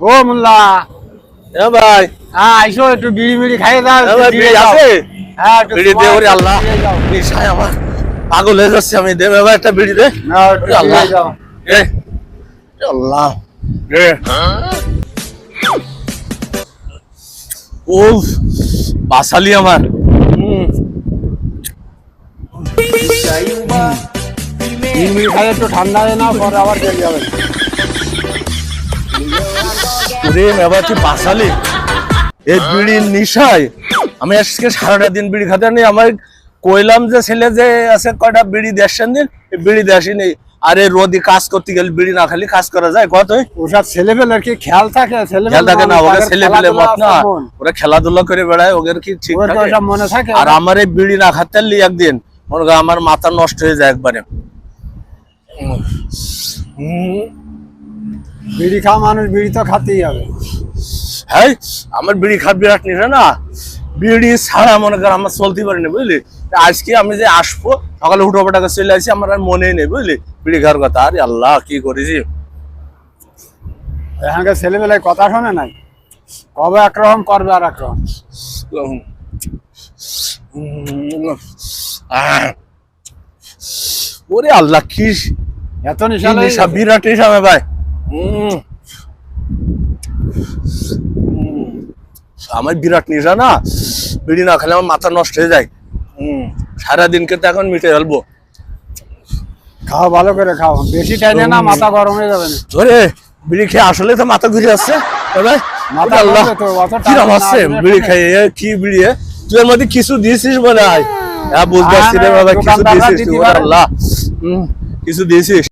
ও মোল্লা এ ভাই আইসো একটু বিড়ি মিড়ি খাইয়ে দাও এ ভাই, বিড়ি আছে? হ্যাঁ একটু বিড়ি দে, ওরে আল্লাহ। দিয়ে যাও। নিশায় আমার পাগল হয়ে যাচ্ছে আমি। দে বাবা একটা বিড়ি দে। নাও, একটু ওরে আল্লাহ। দিয়ে যাও। এ এ আল্লাহ দে। উফ বাসালি আমার। বিড়ি মিড়ি খাইয়ে একটু ঠান্ডা হয়ে নাও, পরে আবার চলে যাবে। ওরে বাবা তুই বাসালি এই বিড়ির নিশায় আমি আজকে সারাটা দিন বিড়ি খাতে নেই। আমার কইলাম যে ছেলে যে আছে কয়টা বিড়ি দেশেন দিন, বিড়ি দেশি নেই। আরে রোদি কাজ করতে গেলে বিড়ি না খালি কাজ করা যায় কত? ওসব ছেলেপেলের কি খেয়াল থাকে? খেয়াল থাকে না, ওকে ছেলে পেলে মত না, মন। ওরা খেলাধুলা করে বেড়ায়, ওদের কি ঠিক ওর কি থাকে? ওসব মনে থাকে? আর আমার এই বিড়ি না খাতে একদিন মনে কর আমার মাথা নষ্ট হয়ে যায় একবারে। বিড়ি খাওয়া মানুষ বিড়ি তো খাতেই হবে। হ্যাঁ আমার বিড়ি খাত বিরাট নিশা না, বিড়ি ছাড়া মনে কর আমার চলতে পারিনি বুঝলি। আজকে আমি যে আসবো সকালে উঠো টাকা চলে আসি, আমার আর মনেই নেই বুঝলি বিড়ি খাওয়ার কথা। আরে আল্লাহ কি করেছি। এখানকার ছেলেবেলায় কথা শোনে নাই, কবে একরকম করবে আর একরকম। ওরে আল্লাহ কি এত নিশা নেশা, বিরাট নেশা ভাই। আমার বিরাট নেশা না, বিড়ি না খেলে আমার মাথা নষ্ট হয়ে যায়। সারাদিনকে তো এখন মিটে ফেলবো। খাও ভালো করে খাও, বেশি টাইমে না মাথা গরম হয়ে যাবে না। ধরে বিড়ি খেয়ে আসলে তো মাথা ঘুরে আসছে ভাই। মাথা আল্লাহ ঘুরছে তো, অত কি টাইম রকম না আসছে দিলে বিড়ি ঠিক খেয়ে। কি বিড়ি তুই এর মধ্যে কিছু দিয়েছিস মনে হয়? হ্যাঁ বুঝতে পারছি রে বাবা, কিছু দোকানদাররা দিয়েছিস দিতে তুই। পারে। আল্লাহ কিছু দিয়েছিস।